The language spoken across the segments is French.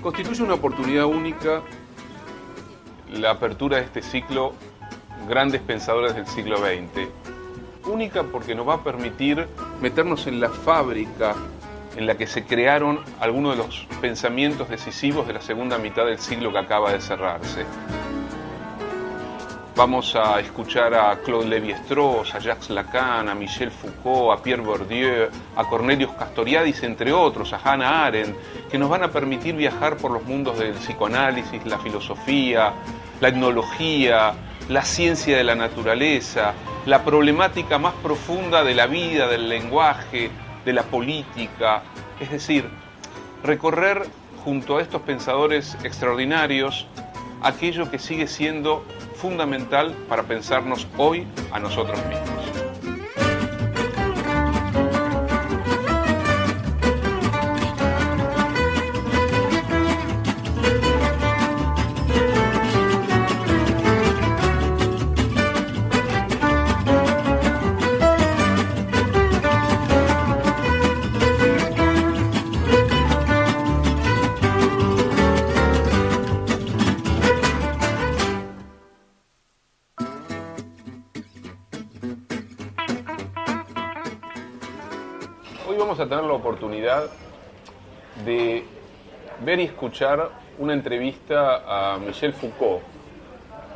Constituye una oportunidad única la apertura de este ciclo Grandes Pensadores del siglo XX. Única porque nos va a permitir meternos en la fábrica en la que se crearon algunos de los pensamientos decisivos de la segunda mitad del siglo que acaba de cerrarse. Vamos a escuchar a Claude Lévi-Strauss, a Jacques Lacan, a Michel Foucault, a Pierre Bourdieu, a Cornelius Castoriadis, entre otros, a Hannah Arendt, que nos van a permitir viajar por los mundos del psicoanálisis, la filosofía, la etnología, la ciencia de la naturaleza, la problemática más profunda de la vida, del lenguaje, de la política. Es decir, recorrer junto a estos pensadores extraordinarios aquello que sigue siendo fundamental para pensarnos hoy a nosotros mismos. Hoy vamos a tener la oportunidad de ver y escuchar una entrevista a Michel Foucault,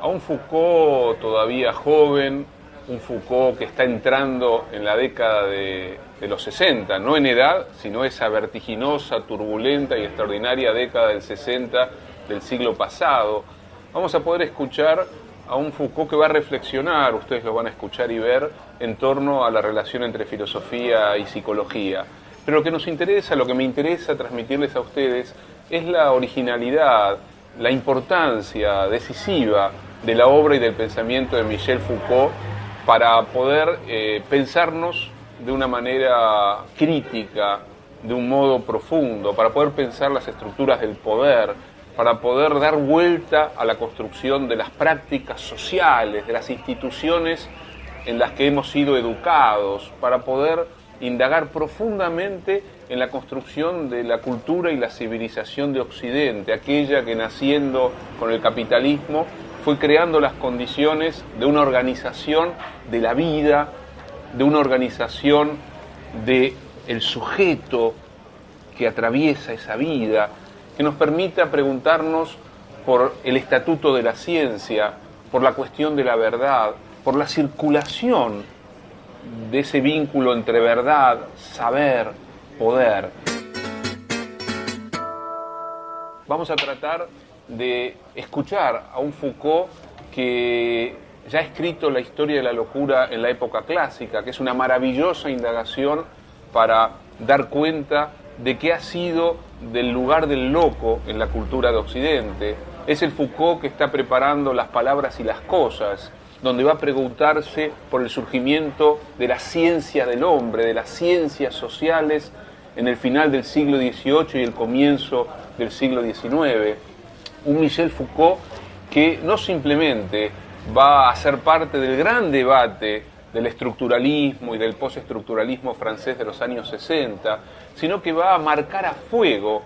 a un Foucault todavía joven, un Foucault que está entrando en la década de los 60, no en edad, sino esa vertiginosa, turbulenta y extraordinaria década del 60 del siglo pasado. Vamos a poder escuchar a un Foucault que va a reflexionar, ustedes lo van a escuchar y ver, en torno a la relación entre filosofía y psicología. Pero lo que nos interesa, lo que me interesa transmitirles a ustedes es la originalidad, la importancia decisiva de la obra y del pensamiento de Michel Foucault para poder pensarnos de una manera crítica, de un modo profundo, para poder pensar las estructuras del poder, para poder dar vuelta a la construcción de las prácticas sociales, de las instituciones en las que hemos sido educados, para poder indagar profundamente en la construcción de la cultura y la civilización de Occidente, aquella que naciendo con el capitalismo fue creando las condiciones de una organización de la vida, de una organización del sujeto que atraviesa esa vida, que nos permita preguntarnos por el estatuto de la ciencia, por la cuestión de la verdad, por la circulación de ese vínculo entre verdad, saber, poder. Vamos a tratar de escuchar a un Foucault que ya ha escrito la historia de la locura en la época clásica, que es una maravillosa indagación para dar cuenta de qué ha sido del lugar del loco en la cultura de Occidente. Es el Foucault que está preparando Las palabras y las cosas, donde va a preguntarse por el surgimiento de la ciencia del hombre, de las ciencias sociales en el final del siglo XVIII y el comienzo del siglo XIX. Un Michel Foucault que no simplemente va a ser parte del gran debate del estructuralismo y del postestructuralismo francés de los años 60, sino que va a marcar a fuego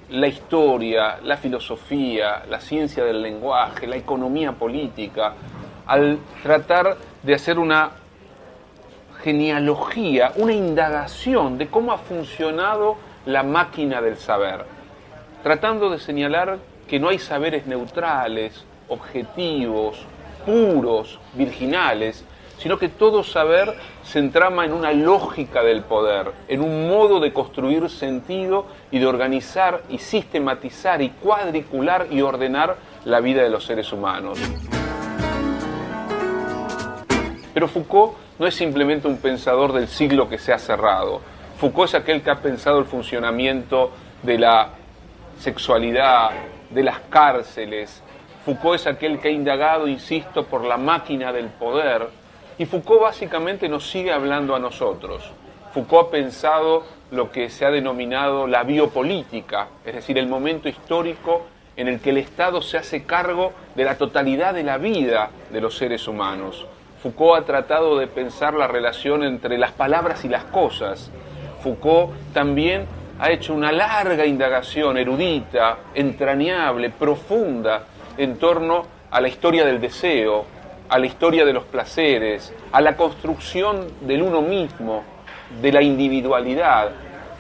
la historia, la filosofía, la ciencia del lenguaje, la economía política, al tratar de hacer una genealogía, una indagación de cómo ha funcionado la máquina del saber, tratando de señalar que no hay saberes neutrales, objetivos, puros, virginales, sino que todo saber se entrama en una lógica del poder, en un modo de construir sentido y de organizar y sistematizar y cuadricular y ordenar la vida de los seres humanos. Pero Foucault no es simplemente un pensador del siglo que se ha cerrado. Foucault es aquel que ha pensado el funcionamiento de la sexualidad, de las cárceles. Foucault es aquel que ha indagado, insisto, por la máquina del poder. Y Foucault básicamente nos sigue hablando a nosotros. Foucault ha pensado lo que se ha denominado la biopolítica, es decir, el momento histórico en el que el Estado se hace cargo de la totalidad de la vida de los seres humanos. Foucault ha tratado de pensar la relación entre las palabras y las cosas. Foucault también ha hecho una larga indagación erudita, entrañable, profunda, en torno a la historia del deseo, a la historia de los placeres, a la construcción del uno mismo, de la individualidad.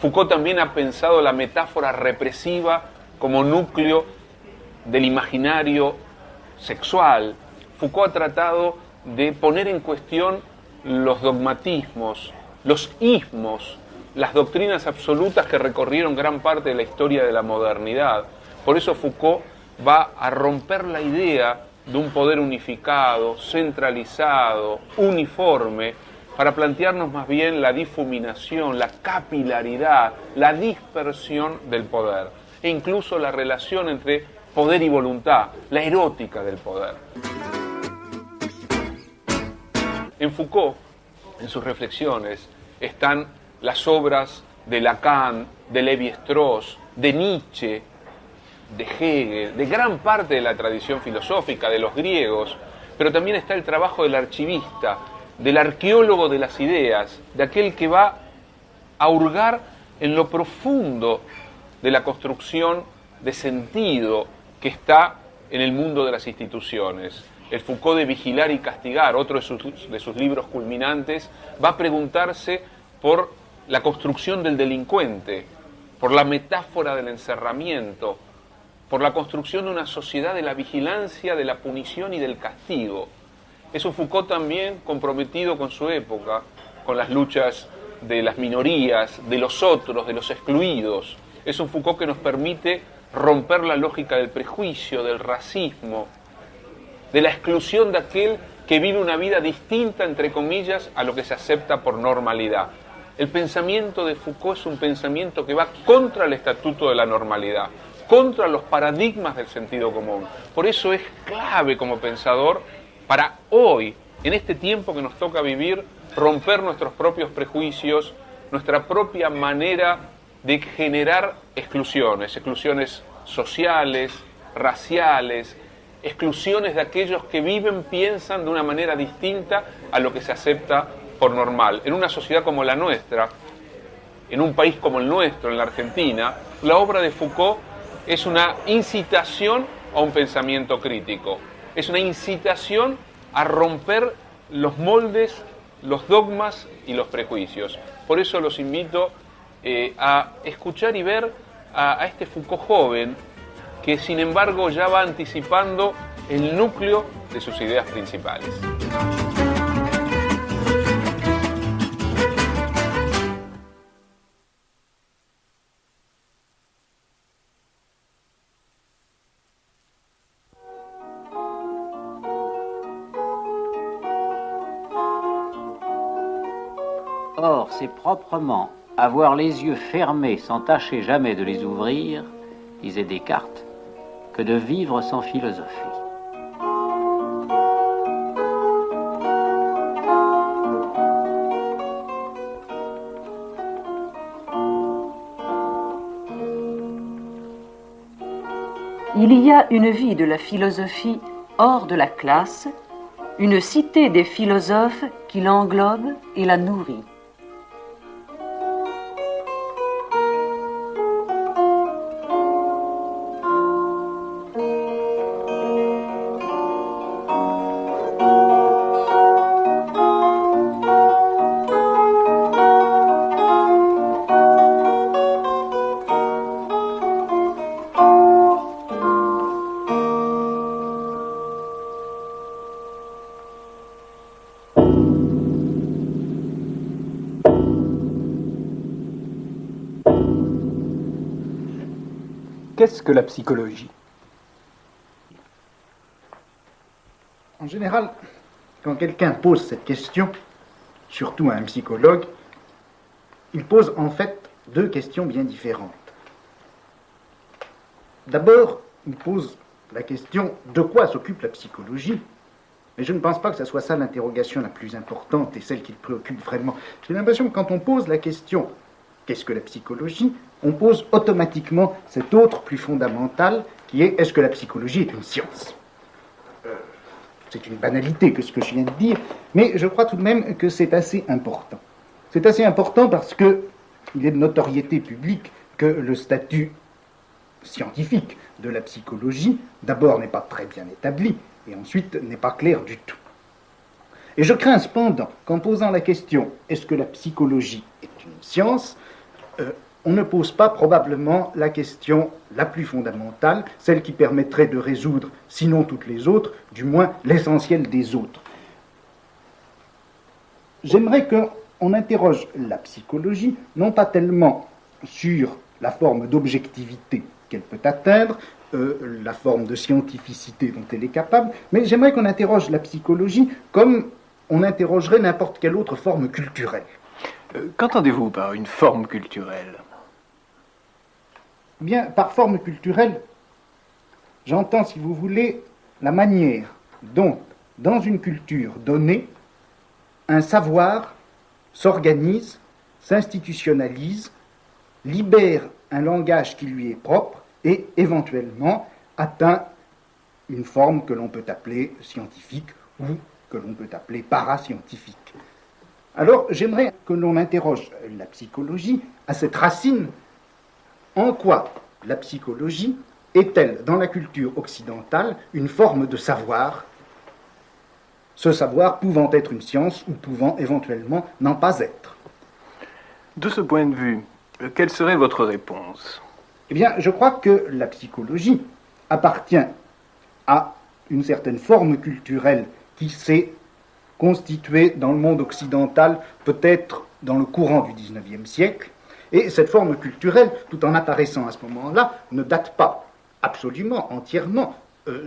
Foucault también ha pensado la metáfora represiva como núcleo del imaginario sexual. Foucault ha tratado de poner en cuestión los dogmatismos, los ismos, las doctrinas absolutas que recorrieron gran parte de la historia de la modernidad. Por eso Foucault va a romper la idea de un poder unificado, centralizado, uniforme, para plantearnos más bien la difuminación, la capilaridad, la dispersión del poder, e incluso la relación entre poder y voluntad, la erótica del poder. En Foucault, en sus reflexiones, están las obras de Lacan, de Lévi-Strauss, de Nietzsche, de Hegel, de gran parte de la tradición filosófica, de los griegos, pero también está el trabajo del archivista, del arqueólogo de las ideas, de aquel que va a hurgar en lo profundo de la construcción de sentido que está en el mundo de las instituciones. El Foucault de Vigilar y Castigar, otro de sus libros culminantes, va a preguntarse por la construcción del delincuente, por la metáfora del encerramiento, por la construcción de una sociedad de la vigilancia, de la punición y del castigo. Es un Foucault también comprometido con su época, con las luchas de las minorías, de los otros, de los excluidos. Es un Foucault que nos permite romper la lógica del prejuicio, del racismo, de la exclusión de aquel que vive una vida distinta, entre comillas, a lo que se acepta por normalidad. El pensamiento de Foucault es un pensamiento que va contra el estatuto de la normalidad, contra los paradigmas del sentido común. Por eso es clave como pensador para hoy, en este tiempo que nos toca vivir, romper nuestros propios prejuicios, nuestra propia manera de generar exclusiones sociales, raciales, exclusiones de aquellos que viven, piensan de una manera distinta a lo que se acepta por normal. En una sociedad como la nuestra, en un país como el nuestro, en la Argentina, la obra de Foucault es una incitación a un pensamiento crítico, es una incitación a romper los moldes, los dogmas y los prejuicios. Por eso los invito a escuchar y ver a este Foucault joven, que sin embargo ya va anticipando el núcleo de sus ideas principales. Or, c'est proprement avoir les yeux fermés sans tâcher jamais de les ouvrir, disait Descartes, que de vivre sans philosophie. Il y a une vie de la philosophie hors de la classe, une cité des philosophes qui l'englobe et la nourrit. Qu'est-ce que la psychologie? En général, quand quelqu'un pose cette question, surtout à un psychologue, il pose en fait deux questions bien différentes. D'abord, il pose la question de quoi s'occupe la psychologie, mais je ne pense pas que ce soit ça l'interrogation la plus importante et celle qui le préoccupe vraiment. J'ai l'impression que quand on pose la question qu'est-ce que la psychologie, on pose automatiquement cette autre plus fondamentale qui est est-ce que la psychologie est une science? C'est une banalité que ce que je viens de dire, mais je crois tout de même que c'est assez important. C'est assez important parce qu'il est de notoriété publique que le statut scientifique de la psychologie, d'abord n'est pas très bien établi, et ensuite n'est pas clair du tout. Et je crains cependant qu'en posant la question « est-ce que la psychologie est une science ?», on ne pose pas probablement la question la plus fondamentale, celle qui permettrait de résoudre, sinon toutes les autres, du moins l'essentiel des autres. J'aimerais qu'on interroge la psychologie, non pas tellement sur la forme d'objectivité qu'elle peut atteindre, la forme de scientificité dont elle est capable, mais j'aimerais qu'on interroge la psychologie comme on interrogerait n'importe quelle autre forme culturelle. Qu'entendez-vous par une forme culturelle ? Bien, par forme culturelle, j'entends, si vous voulez, la manière dont, dans une culture donnée, un savoir s'organise, s'institutionnalise, libère un langage qui lui est propre et, éventuellement, atteint une forme que l'on peut appeler scientifique ou que l'on peut appeler parascientifique. Alors, j'aimerais que l'on interroge la psychologie à cette racine. En quoi la psychologie est-elle, dans la culture occidentale, une forme de savoir, ce savoir pouvant être une science ou pouvant éventuellement n'en pas être? De ce point de vue, quelle serait votre réponse ? Eh bien, je crois que la psychologie appartient à une certaine forme culturelle qui s'est constituée dans le monde occidental, peut-être dans le courant du XIXe siècle, et cette forme culturelle, tout en apparaissant à ce moment-là, ne date pas absolument, entièrement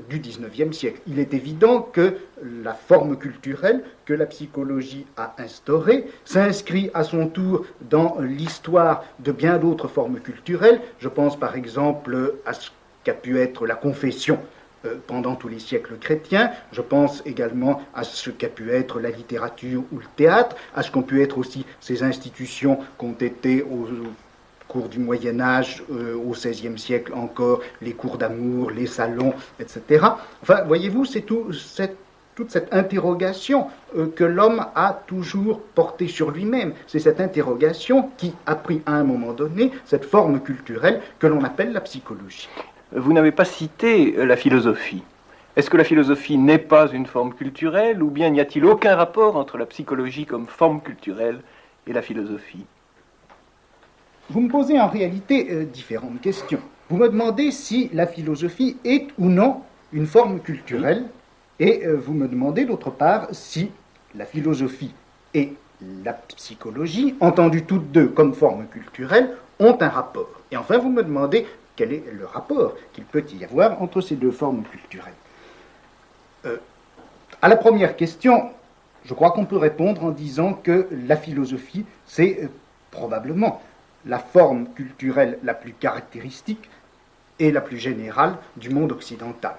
du XIXe siècle. Il est évident que la forme culturelle que la psychologie a instaurée s'inscrit à son tour dans l'histoire de bien d'autres formes culturelles. Je pense par exemple à ce qu'a pu être la confession pendant tous les siècles chrétiens. Je pense également à ce qu'a pu être la littérature ou le théâtre, à ce qu'ont pu être aussi ces institutions qu'ont été au cours du Moyen-Âge, au XVIe siècle encore, les cours d'amour, les salons, etc. Enfin, voyez-vous, c'est toute cette interrogation que l'homme a toujours portée sur lui-même. C'est cette interrogation qui a pris à un moment donné cette forme culturelle que l'on appelle la psychologie. Vous n'avez pas cité la philosophie. Est-ce que la philosophie n'est pas une forme culturelle, ou bien n'y a-t-il aucun rapport entre la psychologie comme forme culturelle et la philosophie ? Vous me posez en réalité différentes questions. Vous me demandez si la philosophie est ou non une forme culturelle, et vous me demandez d'autre part si la philosophie et la psychologie, entendues toutes deux comme forme culturelle, ont un rapport. Et enfin, vous me demandez quel est le rapport qu'il peut y avoir entre ces deux formes culturelles. À la première question, je crois qu'on peut répondre en disant que la philosophie, c'est probablement la forme culturelle la plus caractéristique et la plus générale du monde occidental.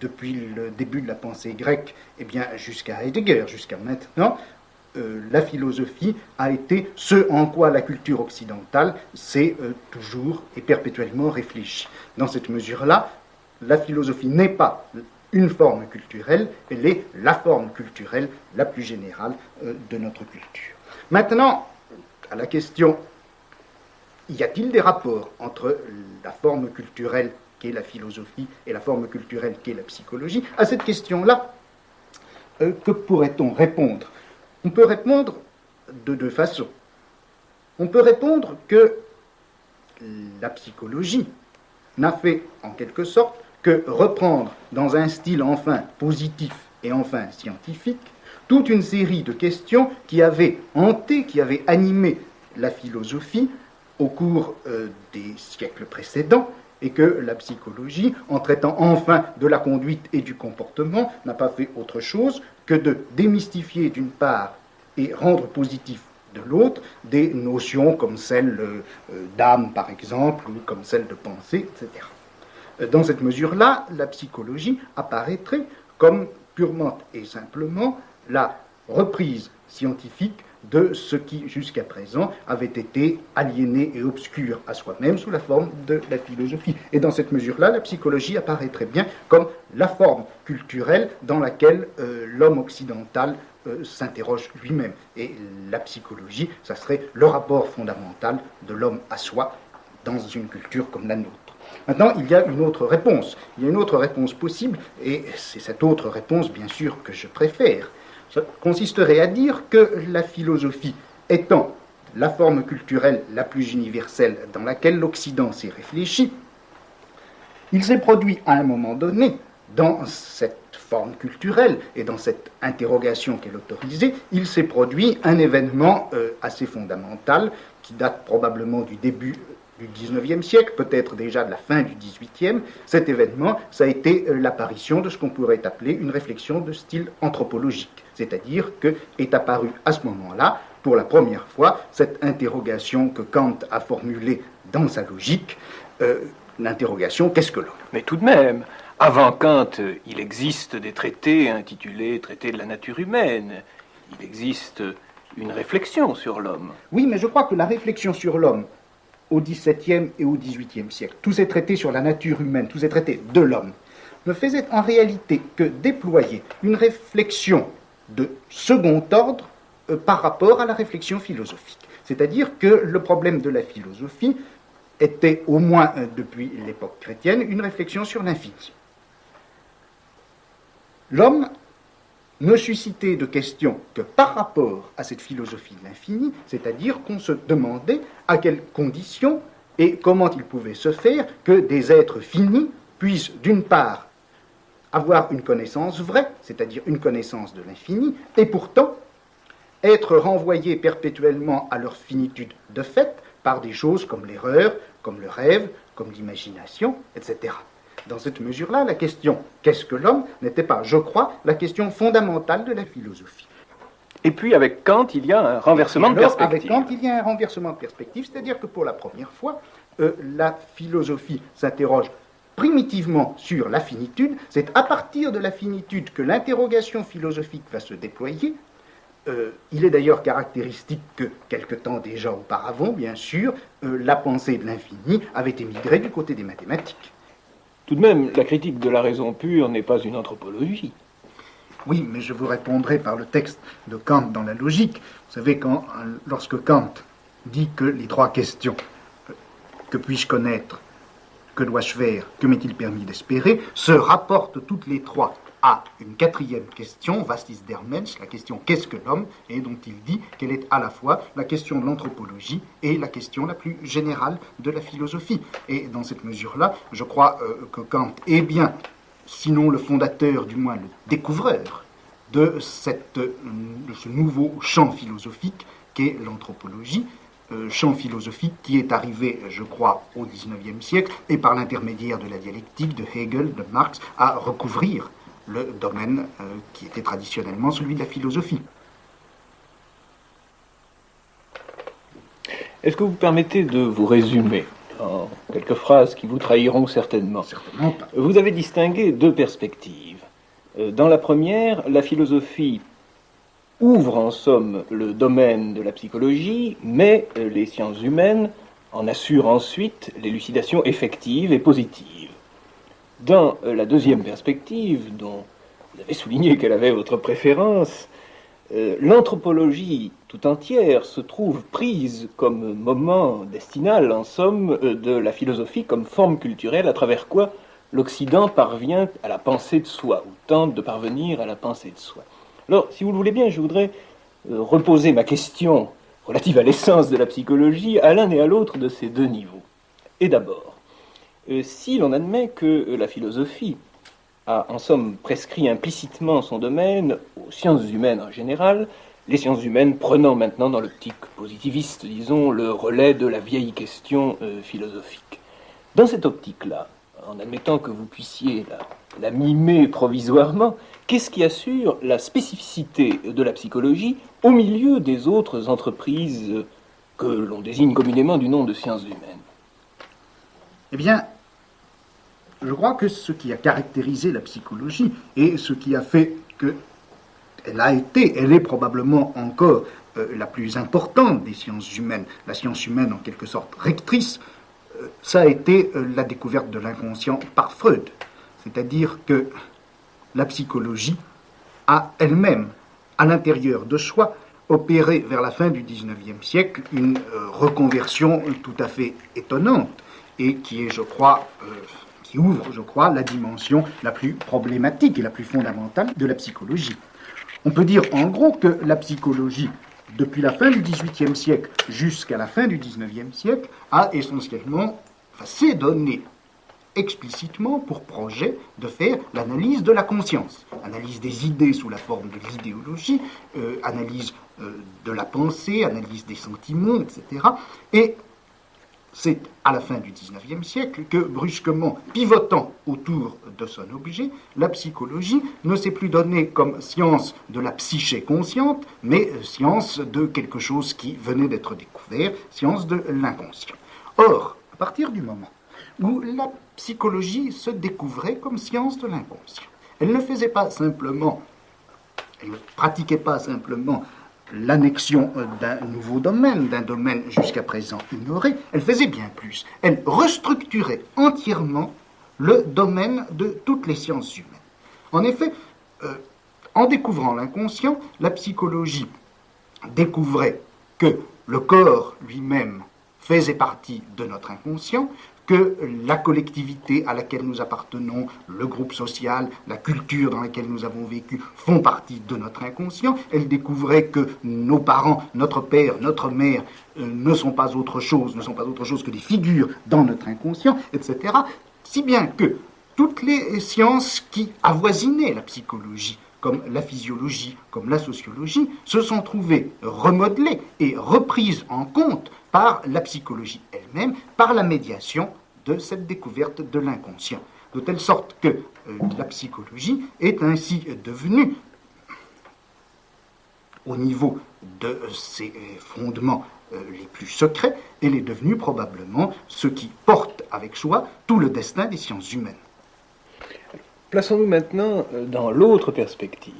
Depuis le début de la pensée grecque, eh bien, jusqu'à Heidegger, jusqu'à maintenant, la philosophie a été ce en quoi la culture occidentale s'est toujours et perpétuellement réfléchie. Dans cette mesure-là, la philosophie n'est pas une forme culturelle, elle est la forme culturelle la plus générale de notre culture. Maintenant, à la question, y a-t-il des rapports entre la forme culturelle qu'est la philosophie et la forme culturelle qu'est la psychologie? À cette question-là, que pourrait-on répondre? On peut répondre de deux façons. On peut répondre que la psychologie n'a fait, en quelque sorte, que reprendre dans un style enfin positif et enfin scientifique toute une série de questions qui avaient hanté, qui avaient animé la philosophie au cours des siècles précédents, et que la psychologie, en traitant enfin de la conduite et du comportement, n'a pas fait autre chose que de démystifier d'une part et rendre positif de l'autre des notions comme celle d'âme, par exemple, ou comme celle de pensée, etc. Dans cette mesure-là, la psychologie apparaîtrait comme purement et simplement la reprise scientifique de ce qui, jusqu'à présent, avait été aliéné et obscur à soi-même sous la forme de la philosophie. Et dans cette mesure-là, la psychologie apparaît très bien comme la forme culturelle dans laquelle l'homme occidental s'interroge lui-même. Et la psychologie, ça serait le rapport fondamental de l'homme à soi, dans une culture comme la nôtre. Maintenant, il y a une autre réponse. Il y a une autre réponse possible, et c'est cette autre réponse, bien sûr, que je préfère. Ça consisterait à dire que la philosophie étant la forme culturelle la plus universelle dans laquelle l'Occident s'est réfléchi, il s'est produit à un moment donné, dans cette forme culturelle et dans cette interrogation qu'elle autorisait, il s'est produit un événement assez fondamental qui date probablement du début du XIXe siècle, peut-être déjà de la fin du XVIIIe. Cet événement, ça a été l'apparition de ce qu'on pourrait appeler une réflexion de style anthropologique, c'est-à-dire qu'est apparue à ce moment-là, pour la première fois, cette interrogation que Kant a formulée dans sa logique, l'interrogation « qu'est-ce que l'homme ?» Mais tout de même, avant Kant, il existe des traités intitulés « Traités de la nature humaine ». Il existe une réflexion sur l'homme. Oui, mais je crois que la réflexion sur l'homme, au XVIIe et au XVIIIe siècle, tous ces traités sur la nature humaine, tous ces traités de l'homme, ne faisaient en réalité que déployer une réflexion de second ordre par rapport à la réflexion philosophique. C'est-à-dire que le problème de la philosophie était, au moins depuis l'époque chrétienne, une réflexion sur l'infini. L'homme ne suscitait de questions que par rapport à cette philosophie de l'infini, c'est-à-dire qu'on se demandait à quelles conditions et comment il pouvait se faire que des êtres finis puissent, d'une part, avoir une connaissance vraie, c'est-à-dire une connaissance de l'infini, et pourtant être renvoyés perpétuellement à leur finitude de fait par des choses comme l'erreur, comme le rêve, comme l'imagination, etc. Dans cette mesure-là, la question « qu'est-ce que l'homme » n'était pas, je crois, la question fondamentale de la philosophie. Et puis avec Kant, il y a un renversement de perspective. Avec Kant, il y a un renversement de perspective, c'est-à-dire que pour la première fois, la philosophie s'interroge primitivement sur la finitude. C'est à partir de la finitude que l'interrogation philosophique va se déployer. Il est d'ailleurs caractéristique que, quelque temps déjà auparavant, bien sûr, la pensée de l'infini avait émigré du côté des mathématiques. Tout de même, la critique de la raison pure n'est pas une anthropologie. Oui, mais je vous répondrai par le texte de Kant dans la logique. Vous savez, lorsque Kant dit que les trois questions, que puis-je connaître, que dois-je faire, que m'est-il permis d'espérer, se rapportent toutes les trois à une quatrième question, Vastis der Mensch, la question « qu'est-ce que l'homme ?» et dont il dit qu'elle est à la fois la question de l'anthropologie et la question la plus générale de la philosophie. Et dans cette mesure-là, je crois que Kant est bien, sinon le fondateur, du moins le découvreur de ce nouveau champ philosophique qu'est l'anthropologie, champ philosophique qui est arrivé, je crois, au XIXe siècle, et par l'intermédiaire de la dialectique, de Hegel, de Marx, à recouvrir le domaine qui était traditionnellement celui de la philosophie. Est-ce que vous permettez de vous résumer en quelques phrases qui vous trahiront certainement? Certainement pas. Vous avez distingué deux perspectives. Dans la première, la philosophie ouvre en somme le domaine de la psychologie, mais les sciences humaines en assurent ensuite l'élucidation effective et positive. Dans la deuxième perspective, dont vous avez souligné qu'elle avait votre préférence, l'anthropologie tout entière se trouve prise comme moment destinal, en somme, de la philosophie comme forme culturelle à travers quoi l'Occident parvient à la pensée de soi, ou tente de parvenir à la pensée de soi. Alors, si vous le voulez bien, je voudrais reposer ma question relative à l'essence de la psychologie à l'un et à l'autre de ces deux niveaux. Et d'abord, si l'on admet que la philosophie a en somme prescrit implicitement son domaine aux sciences humaines en général, les sciences humaines prenant maintenant dans l'optique positiviste, disons, le relais de la vieille question philosophique. Dans cette optique-là, en admettant que vous puissiez la mimer provisoirement, qu'est-ce qui assure la spécificité de la psychologie au milieu des autres entreprises que l'on désigne communément du nom de sciences humaines? Eh bien, je crois que ce qui a caractérisé la psychologie et ce qui a fait elle est probablement encore la plus importante des sciences humaines, la science humaine en quelque sorte rectrice, ça a été la découverte de l'inconscient par Freud. C'est-à-dire que la psychologie a elle-même, à l'intérieur de soi, opéré vers la fin du XIXe siècle une reconversion tout à fait étonnante et qui est, je crois, qui ouvre, je crois, la dimension la plus problématique et la plus fondamentale de la psychologie. On peut dire en gros que la psychologie, depuis la fin du XVIIIe siècle jusqu'à la fin du XIXe siècle, a essentiellement, s'est donné explicitement pour projet de faire l'analyse de la conscience, analyse des idées sous la forme de l'idéologie, analyse de la pensée, analyse des sentiments, etc. Et c'est à la fin du XIXe siècle que, brusquement, pivotant autour de son objet, la psychologie ne s'est plus donnée comme science de la psyché consciente, mais science de quelque chose qui venait d'être découvert, science de l'inconscient. Or, à partir du moment où la psychologie se découvrait comme science de l'inconscient, elle ne faisait pas simplement, elle ne pratiquait pas simplement l'annexion d'un nouveau domaine, d'un domaine jusqu'à présent ignoré, elle faisait bien plus. Elle restructurait entièrement le domaine de toutes les sciences humaines. En effet, en découvrant l'inconscient, la psychologie découvrait que le corps lui-même faisait partie de notre inconscient, que la collectivité à laquelle nous appartenons, le groupe social, la culture dans laquelle nous avons vécu font partie de notre inconscient. Elle découvrait que nos parents, notre père, notre mère ne sont pas autre chose que des figures dans notre inconscient, etc. Si bien que toutes les sciences qui avoisinaient la psychologie, comme la physiologie, comme la sociologie, se sont trouvées remodelées et reprises en compte par la psychologie elle-même, par la médiation de cette découverte de l'inconscient. De telle sorte que la psychologie est ainsi devenue, au niveau de ses fondements les plus secrets, elle est devenue probablement ce qui porte avec soi tout le destin des sciences humaines. Plaçons-nous maintenant dans l'autre perspective.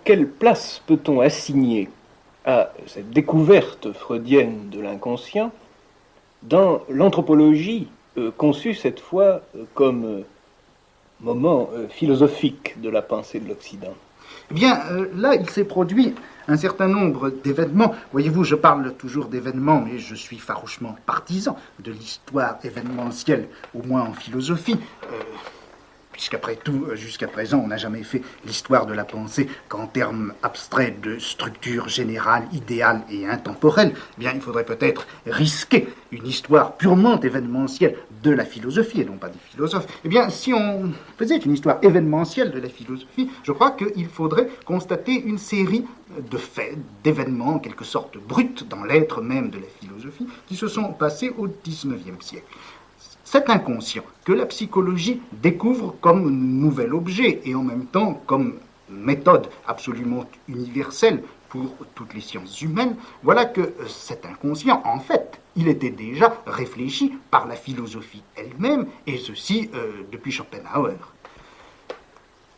Quelle place peut-on assigner à cette découverte freudienne de l'inconscient dans l'anthropologie conçue cette fois comme moment philosophique de la pensée de l'Occident? Eh bien, là, il s'est produit un certain nombre d'événements. Voyez-vous, je parle toujours d'événements, mais je suis farouchement partisan de l'histoire événementielle, au moins en philosophie. Puisqu'après tout, jusqu'à présent, on n'a jamais fait l'histoire de la pensée qu'en termes abstraits de structure générale, idéale et intemporelle. Eh bien, il faudrait peut-être risquer une histoire purement événementielle de la philosophie, et non pas des philosophes. Eh bien, si on faisait une histoire événementielle de la philosophie, je crois qu'il faudrait constater une série de faits, d'événements, en quelque sorte bruts, dans l'être même de la philosophie, qui se sont passés au XIXe siècle. Cet inconscient que la psychologie découvre comme nouvel objet et en même temps comme méthode absolument universelle pour toutes les sciences humaines, voilà que cet inconscient, en fait, il était déjà réfléchi par la philosophie elle-même, et ceci depuis Schopenhauer.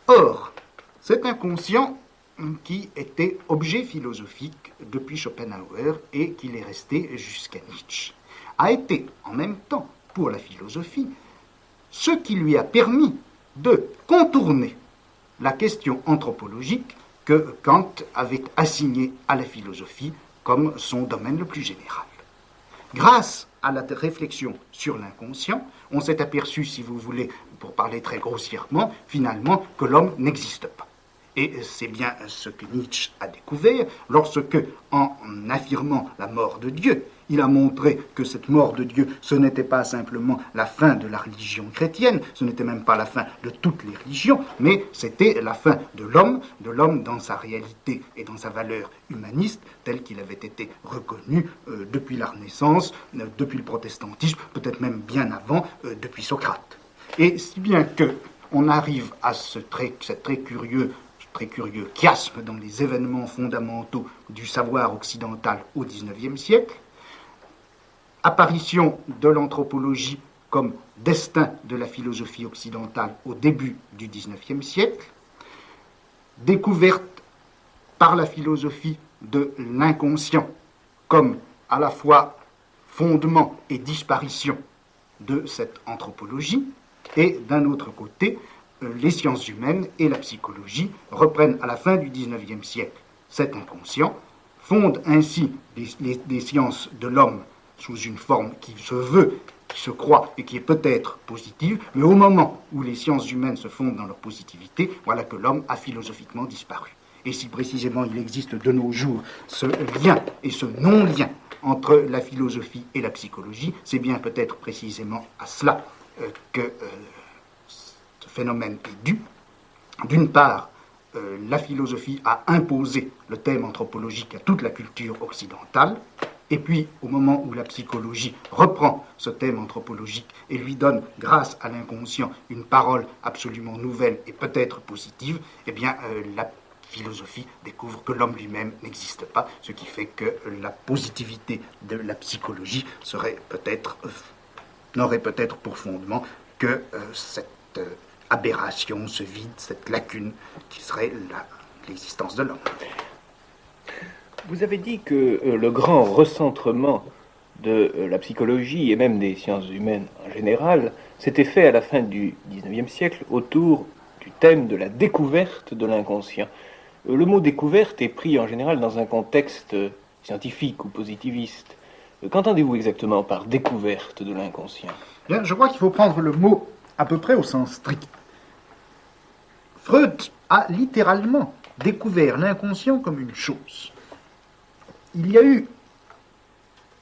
Or, cet inconscient qui était objet philosophique depuis Schopenhauer et qu'il est resté jusqu'à Nietzsche, a été en même temps pour la philosophie, ce qui lui a permis de contourner la question anthropologique que Kant avait assignée à la philosophie comme son domaine le plus général. Grâce à la réflexion sur l'inconscient, on s'est aperçu, si vous voulez, pour parler très grossièrement, finalement, que l'homme n'existe pas. Et c'est bien ce que Nietzsche a découvert lorsque, en affirmant la mort de Dieu, il a montré que cette mort de Dieu, ce n'était pas simplement la fin de la religion chrétienne, ce n'était même pas la fin de toutes les religions, mais c'était la fin de l'homme dans sa réalité et dans sa valeur humaniste, tel qu'il avait été reconnu depuis la Renaissance, depuis le protestantisme, peut-être même bien avant, depuis Socrate. Et si bien que on arrive à cette très curieux chiasme dans les événements fondamentaux du savoir occidental au XIXe siècle, apparition de l'anthropologie comme destin de la philosophie occidentale au début du XIXe siècle, découverte par la philosophie de l'inconscient comme à la fois fondement et disparition de cette anthropologie, et d'un autre côté, les sciences humaines et la psychologie reprennent à la fin du XIXe siècle cet inconscient, fonde ainsi les sciences de l'homme sous une forme qui se veut, qui se croit et qui est peut-être positive, mais au moment où les sciences humaines se fondent dans leur positivité, voilà que l'homme a philosophiquement disparu. Et si précisément il existe de nos jours ce lien et ce non-lien entre la philosophie et la psychologie, c'est bien peut-être précisément à cela que ce phénomène est dû. D'une part, la philosophie a imposé le thème anthropologique à toute la culture occidentale, et puis au moment où la psychologie reprend ce thème anthropologique et lui donne, grâce à l'inconscient, une parole absolument nouvelle et peut-être positive, eh bien la philosophie découvre que l'homme lui-même n'existe pas, ce qui fait que la positivité de la psychologie n'aurait peut-être pour fondement que cette aberration, ce vide, cette lacune qui serait l'existence de l'homme. Vous avez dit que le grand recentrement de la psychologie et même des sciences humaines en général s'était fait à la fin du XIXe siècle autour du thème de la découverte de l'inconscient. Le mot découverte est pris en général dans un contexte scientifique ou positiviste. Qu'entendez-vous exactement par découverte de l'inconscient ? Bien, je crois qu'il faut prendre le mot à peu près au sens strict. Freud a littéralement découvert l'inconscient comme une chose. Il y a eu,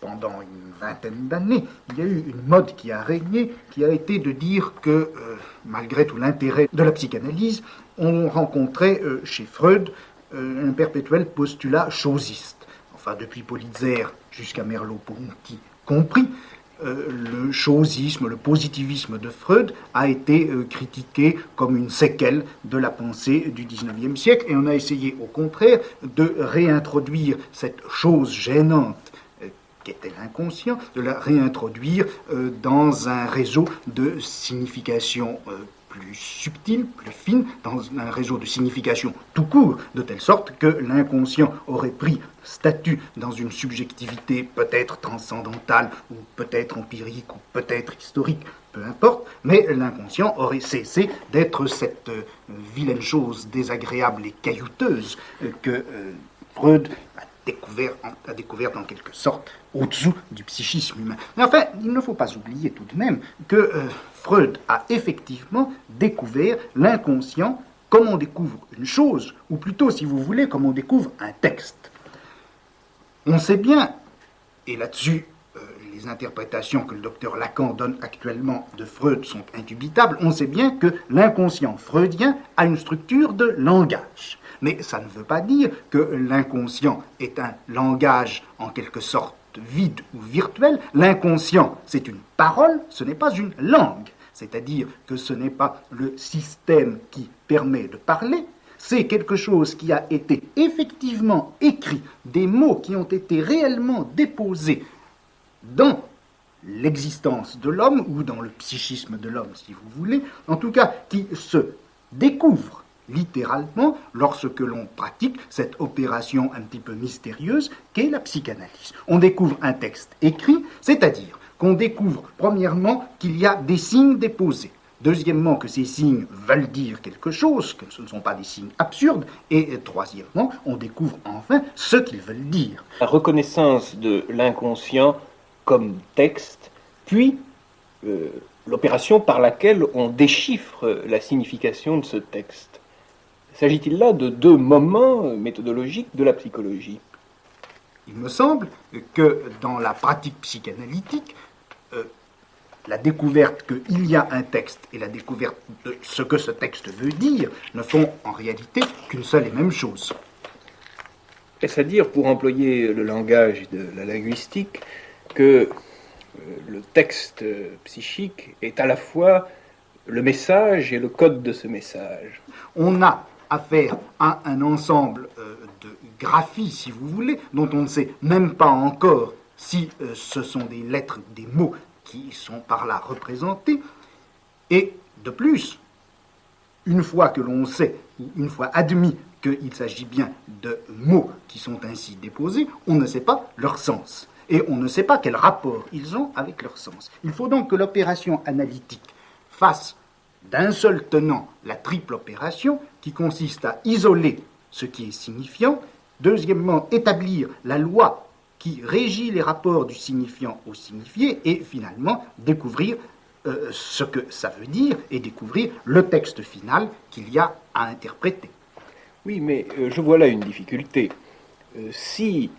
pendant une vingtaine d'années, il y a eu une mode qui a régné, qui a été de dire que, malgré tout l'intérêt de la psychanalyse, on rencontrait chez Freud un perpétuel postulat chosiste. Enfin, depuis Politzer jusqu'à Merleau-Ponty compris, le chosisme, le positivisme de Freud a été critiqué comme une séquelle de la pensée du XIXe siècle, et on a essayé au contraire de réintroduire cette chose gênante qui était l'inconscient, de la réintroduire dans un réseau de signification plus subtile, plus fine, dans un réseau de signification tout court, de telle sorte que l'inconscient aurait pris statut dans une subjectivité peut-être transcendantale, ou peut-être empirique, ou peut-être historique, peu importe, mais l'inconscient aurait cessé d'être cette vilaine chose désagréable et caillouteuse que Freud a découvert en quelque sorte au-dessous du psychisme humain. Mais enfin, il ne faut pas oublier tout de même que Freud a effectivement découvert l'inconscient comme on découvre une chose, ou plutôt, si vous voulez, comme on découvre un texte. On sait bien, et là-dessus, les interprétations que le docteur Lacan donne actuellement de Freud sont indubitables, on sait bien que l'inconscient freudien a une structure de langage. Mais ça ne veut pas dire que l'inconscient est un langage en quelque sorte vide ou virtuel. L'inconscient, c'est une parole, ce n'est pas une langue. C'est-à-dire que ce n'est pas le système qui permet de parler, c'est quelque chose qui a été effectivement écrit, des mots qui ont été réellement déposés dans l'existence de l'homme, ou dans le psychisme de l'homme, si vous voulez, en tout cas qui se découvrent littéralement lorsque l'on pratique cette opération un petit peu mystérieuse qu'est la psychanalyse. On découvre un texte écrit, c'est-à-dire qu'on découvre premièrement qu'il y a des signes déposés, deuxièmement que ces signes veulent dire quelque chose, que ce ne sont pas des signes absurdes, et troisièmement, on découvre enfin ce qu'ils veulent dire. La reconnaissance de l'inconscient comme texte, puis l'opération par laquelle on déchiffre la signification de ce texte. S'agit-il là de deux moments méthodologiques de la psychologie ? Il me semble que dans la pratique psychanalytique, la découverte qu'il y a un texte et la découverte de ce que ce texte veut dire ne font en réalité qu'une seule et même chose. Est-ce à dire, pour employer le langage de la linguistique, que le texte psychique est à la fois le message et le code de ce message ? On a affaire à un ensemble de graphies, si vous voulez, dont on ne sait même pas encore si ce sont des lettres, des mots qui sont par là représentés. Et de plus, une fois que l'on sait, une fois admis qu'il s'agit bien de mots qui sont ainsi déposés, on ne sait pas leur sens. Et on ne sait pas quel rapport ils ont avec leur sens. Il faut donc que l'opération analytique fasse d'un seul tenant la triple opération qui consiste à isoler ce qui est signifiant, Deuxièmement, établir la loi qui régit les rapports du signifiant au signifié, et finalement découvrir ce que ça veut dire et découvrir le texte final qu'il y a à interpréter. Oui, mais je vois là une difficulté. Si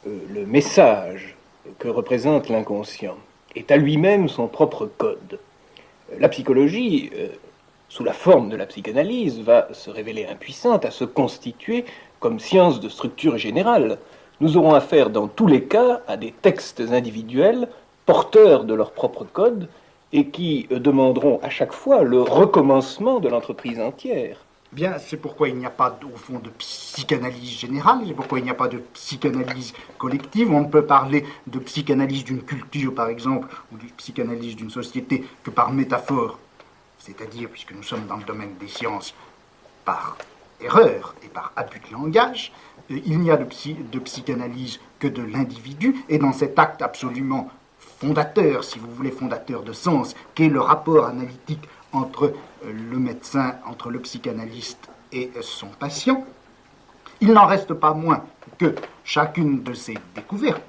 le message que représente l'inconscient est à lui-même son propre code, la psychologie, sous la forme de la psychanalyse, va se révéler impuissante à se constituer comme science de structure générale. Nous aurons affaire dans tous les cas à des textes individuels porteurs de leur propre code et qui demanderont à chaque fois le recommencement de l'entreprise entière. Bien, c'est pourquoi il n'y a pas, au fond, de psychanalyse générale, c'est pourquoi il n'y a pas de psychanalyse collective. On ne peut parler de psychanalyse d'une culture, par exemple, ou de psychanalyse d'une société que par métaphore, c'est-à-dire, puisque nous sommes dans le domaine des sciences, par erreur et par abus de langage. Il n'y a de psychanalyse que de l'individu, et dans cet acte absolument fondateur, si vous voulez, fondateur de sens, qu'est le rapport analytique entre le médecin, entre le psychanalyste et son patient, il n'en reste pas moins que chacune de ces découvertes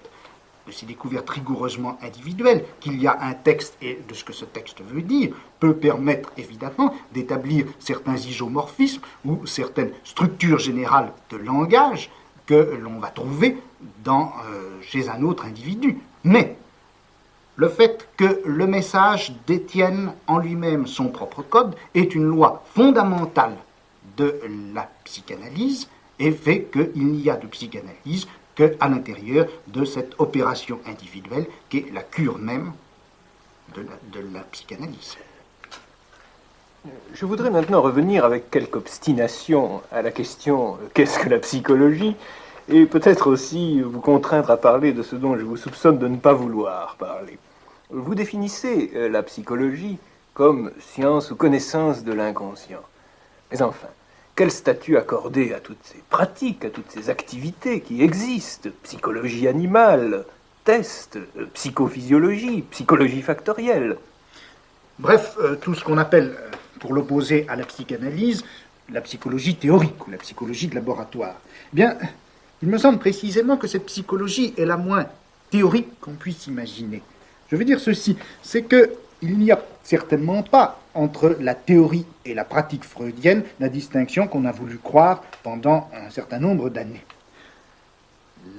rigoureusement individuelles, qu'il y a un texte et de ce que ce texte veut dire, peut permettre évidemment d'établir certains isomorphismes ou certaines structures générales de langage que l'on va trouver chez un autre individu. Mais le fait que le message détienne en lui-même son propre code est une loi fondamentale de la psychanalyse et fait qu'il n'y a de psychanalyse qu'à l'intérieur de cette opération individuelle qui est la cure même de la psychanalyse. Je voudrais maintenant revenir avec quelque obstination à la question « qu'est-ce que la psychologie ?» et peut-être aussi vous contraindre à parler de ce dont je vous soupçonne de ne pas vouloir parler. Vous définissez la psychologie comme science ou connaissance de l'inconscient. Mais enfin, quel statut accorder à toutes ces pratiques, à toutes ces activités qui existent? Psychologie animale, tests, psychophysiologie, psychologie factorielle. Bref, tout ce qu'on appelle, pour l'opposer à la psychanalyse, la psychologie théorique ou la psychologie de laboratoire. Bien, il me semble précisément que cette psychologie est la moins théorique qu'on puisse imaginer. Je veux dire ceci, c'est qu'il n'y a certainement pas entre la théorie et la pratique freudienne la distinction qu'on a voulu croire pendant un certain nombre d'années.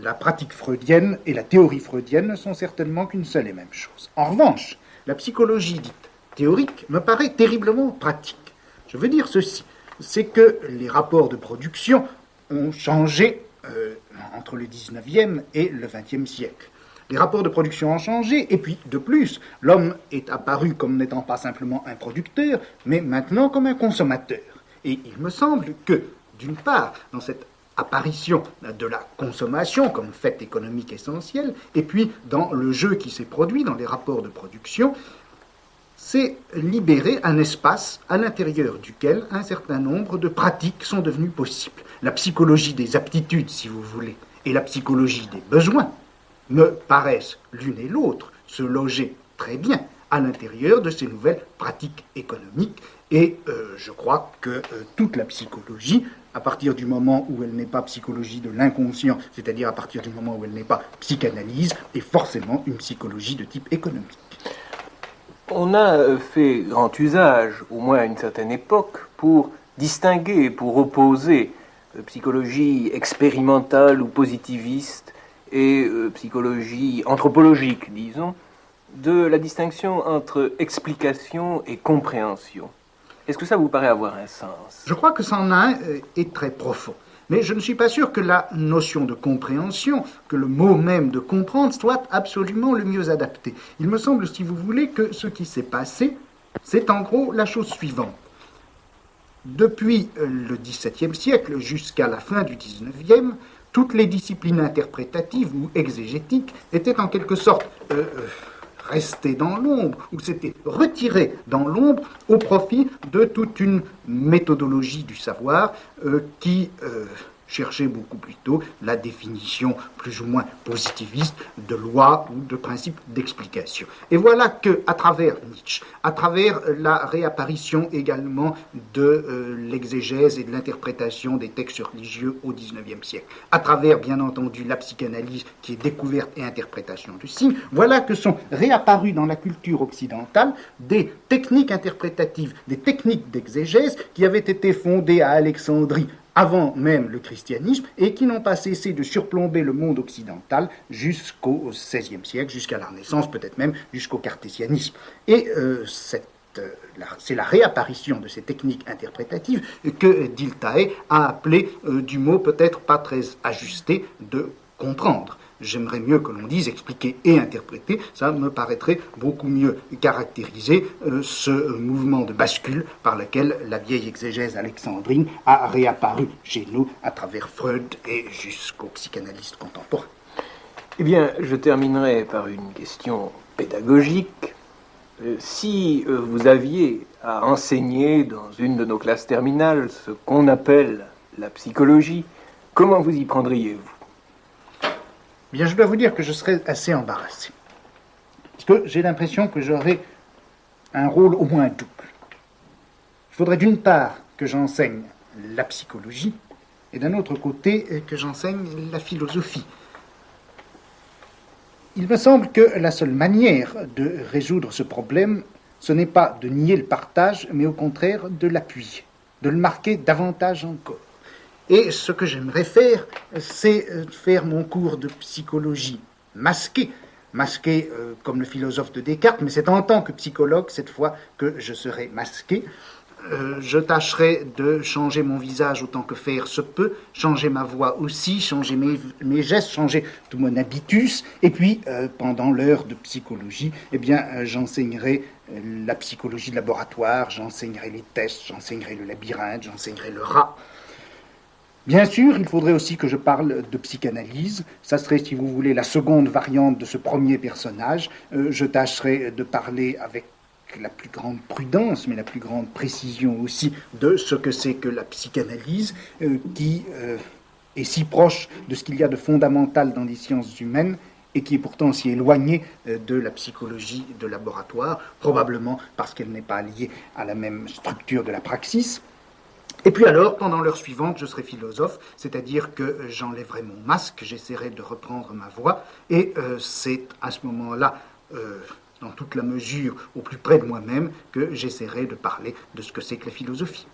La pratique freudienne et la théorie freudienne ne sont certainement qu'une seule et même chose. En revanche, la psychologie dite théorique me paraît terriblement pratique. Je veux dire ceci, c'est que les rapports de production ont changé entre le 19e et le 20e siècle. Les rapports de production ont changé, et puis, de plus, l'homme est apparu comme n'étant pas simplement un producteur, mais maintenant comme un consommateur. Et il me semble que, d'une part, dans cette apparition de la consommation comme fait économique essentiel, et puis dans le jeu qui s'est produit dans les rapports de production, c'est libérer un espace à l'intérieur duquel un certain nombre de pratiques sont devenues possibles. La psychologie des aptitudes, si vous voulez, et la psychologie des besoins me paraissent l'une et l'autre se loger très bien à l'intérieur de ces nouvelles pratiques économiques. Et je crois que toute la psychologie, à partir du moment où elle n'est pas psychologie de l'inconscient, c'est-à-dire à partir du moment où elle n'est pas psychanalyse, est forcément une psychologie de type économique. On a fait grand usage, au moins à une certaine époque, pour distinguer, pour opposer psychologie expérimentale ou positiviste et psychologie anthropologique, disons, de la distinction entre explication et compréhension. Est-ce que ça vous paraît avoir un sens? Je crois que ça en a un et très profond. Mais je ne suis pas sûr que la notion de compréhension, que le mot même de comprendre, soit absolument le mieux adapté. Il me semble, si vous voulez, que ce qui s'est passé, c'est en gros la chose suivante. Depuis le XVIIe siècle jusqu'à la fin du XIXe, toutes les disciplines interprétatives ou exégétiques étaient en quelque sorte restées dans l'ombre, ou s'étaient retirées dans l'ombre au profit de toute une méthodologie du savoir qui chercher beaucoup plutôt la définition plus ou moins positiviste de loi ou de principe d'explication. Et voilà que, à travers Nietzsche, à travers la réapparition également de l'exégèse et de l'interprétation des textes religieux au XIXe siècle, à travers, bien entendu, la psychanalyse qui est découverte et interprétation du signe, voilà que sont réapparues dans la culture occidentale des techniques interprétatives, des techniques d'exégèse qui avaient été fondées à Alexandrie avant même le christianisme, et qui n'ont pas cessé de surplomber le monde occidental jusqu'au XVIe siècle, jusqu'à la Renaissance, peut-être même jusqu'au cartésianisme. Et c'est la réapparition de ces techniques interprétatives que Dilthey a appelé du mot peut-être pas très ajusté de comprendre. J'aimerais mieux que l'on dise expliquer et interpréter, ça me paraîtrait beaucoup mieux caractériser ce mouvement de bascule par lequel la vieille exégèse alexandrine a réapparu chez nous à travers Freud et jusqu'aux psychanalystes contemporains. Eh bien, je terminerai par une question pédagogique. Si vous aviez à enseigner dans une de nos classes terminales ce qu'on appelle la psychologie, comment vous y prendriez-vous ? Bien, je dois vous dire que je serais assez embarrassé. Parce que j'ai l'impression que j'aurais un rôle au moins double. Il faudrait d'une part que j'enseigne la psychologie, et d'un autre côté que j'enseigne la philosophie. Il me semble que la seule manière de résoudre ce problème, ce n'est pas de nier le partage, mais au contraire de l'appuyer, de le marquer davantage encore. Et ce que j'aimerais faire, c'est faire mon cours de psychologie masqué comme le philosophe de Descartes, mais c'est en tant que psychologue, cette fois, que je serai masqué. Je tâcherai de changer mon visage autant que faire se peut, changer ma voix aussi, changer mes gestes, changer tout mon habitus, et puis, pendant l'heure de psychologie, eh bien, j'enseignerai la psychologie de laboratoire, j'enseignerai les tests, j'enseignerai le labyrinthe, j'enseignerai le rat. Bien sûr, il faudrait aussi que je parle de psychanalyse. Ça serait, si vous voulez, la seconde variante de ce premier personnage. Je tâcherai de parler avec la plus grande prudence, mais la plus grande précision aussi, de ce que c'est que la psychanalyse, qui est si proche de ce qu'il y a de fondamental dans les sciences humaines, et qui est pourtant si éloignée de la psychologie de laboratoire, probablement parce qu'elle n'est pas liée à la même structure de la praxis. Et puis alors, pendant l'heure suivante, je serai philosophe, c'est-à-dire que j'enlèverai mon masque, j'essaierai de reprendre ma voix, et c'est à ce moment-là, dans toute la mesure, au plus près de moi-même, que j'essaierai de parler de ce que c'est que la philosophie.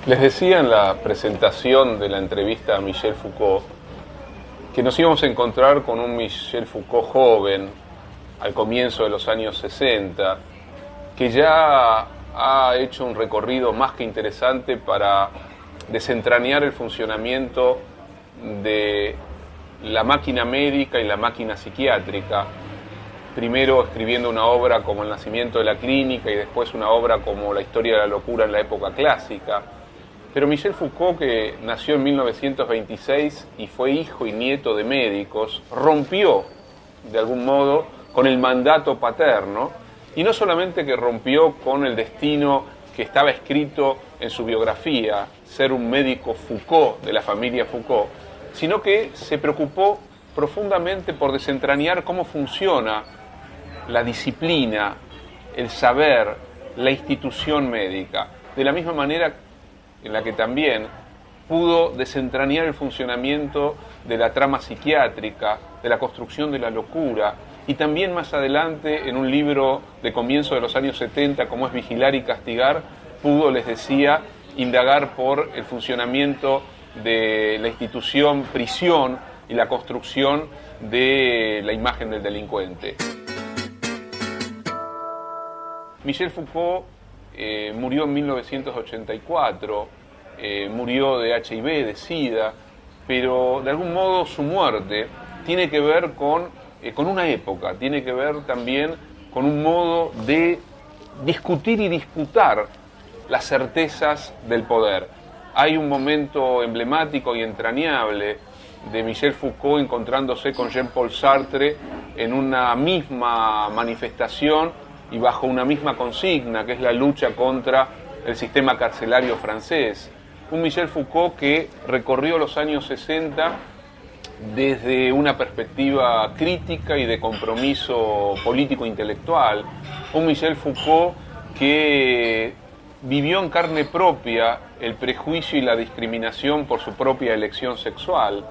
Les decía en la presentación de la entrevista a Michel Foucault que nos íbamos a encontrar con un Michel Foucault joven, al comienzo de los años 60, que ya ha hecho un recorrido más que interesante para desentrañar el funcionamiento de la máquina médica y la máquina psiquiátrica, primero escribiendo una obra como El nacimiento de la clínica y después una obra como La historia de la locura en la época clásica. Pero Michel Foucault, que nació en 1926 y fue hijo y nieto de médicos, rompió, de algún modo, con el mandato paterno, y no solamente que rompió con el destino que estaba escrito en su biografía, ser un médico Foucault de la familia Foucault, sino que se preocupó profundamente por desentrañar cómo funciona la disciplina, el saber, la institución médica, de la misma manera en la que también pudo desentrañar el funcionamiento de la trama psiquiátrica, de la construcción de la locura, y también más adelante en un libro de comienzo de los años 70 como es Vigilar y Castigar, pudo, les decía, indagar por el funcionamiento de la institución prisión y la construcción de la imagen del delincuente. Michel Foucault murió en 1984, murió de HIV, de SIDA, pero de algún modo su muerte tiene que ver con una época, tiene que ver también con un modo de discutir y disputar las certezas del poder. Hay un momento emblemático y entrañable de Michel Foucault encontrándose con Jean-Paul Sartre en una misma manifestación y bajo una misma consigna, que es la lucha contra el sistema carcelario francés. Un Michel Foucault que recorrió los años 60 desde una perspectiva crítica y de compromiso político-intelectual. Un Michel Foucault que vivió en carne propia el prejuicio y la discriminación por su propia elección sexual.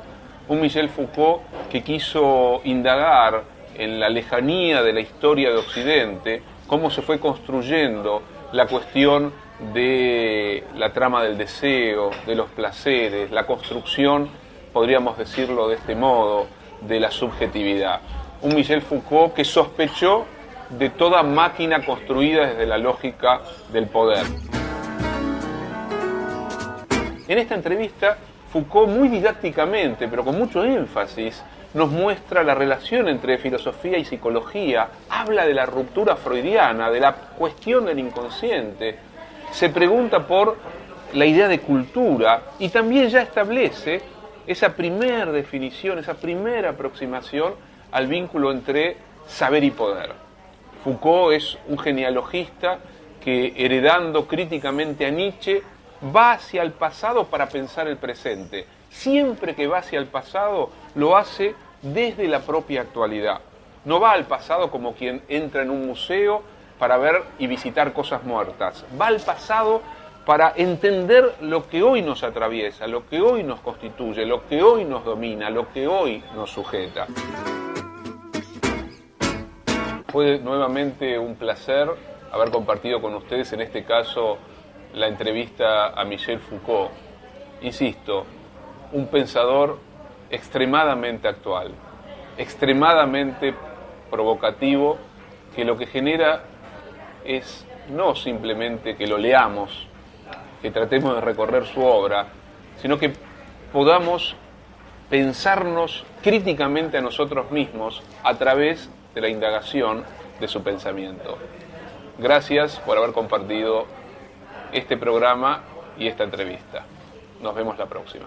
Un Michel Foucault que quiso indagar en la lejanía de la historia de Occidente cómo se fue construyendo la cuestión de la trama del deseo, de los placeres, la construcción, podríamos decirlo de este modo, de la subjetividad. Un Michel Foucault que sospechó de toda máquina construida desde la lógica del poder. En esta entrevista, Foucault muy didácticamente, pero con mucho énfasis, nos muestra la relación entre filosofía y psicología, habla de la ruptura freudiana, de la cuestión del inconsciente, se pregunta por la idea de cultura y también ya establece esa primera definición, esa primera aproximación al vínculo entre saber y poder. Foucault es un genealogista que, heredando críticamente a Nietzsche, va hacia el pasado para pensar el presente. Siempre que va hacia el pasado, lo hace desde la propia actualidad. No va al pasado como quien entra en un museo para ver y visitar cosas muertas. Va al pasado para entender lo que hoy nos atraviesa, lo que hoy nos constituye, lo que hoy nos domina, lo que hoy nos sujeta. Fue nuevamente un placer haber compartido con ustedes, en este caso, la entrevista a Michel Foucault. Insisto, un pensador extremadamente actual, extremadamente provocativo, que lo que genera es no simplemente que lo leamos, que tratemos de recorrer su obra, sino que podamos pensarnos críticamente a nosotros mismos a través de la indagación de su pensamiento. Gracias por haber compartido este programa y esta entrevista. Nos vemos la próxima.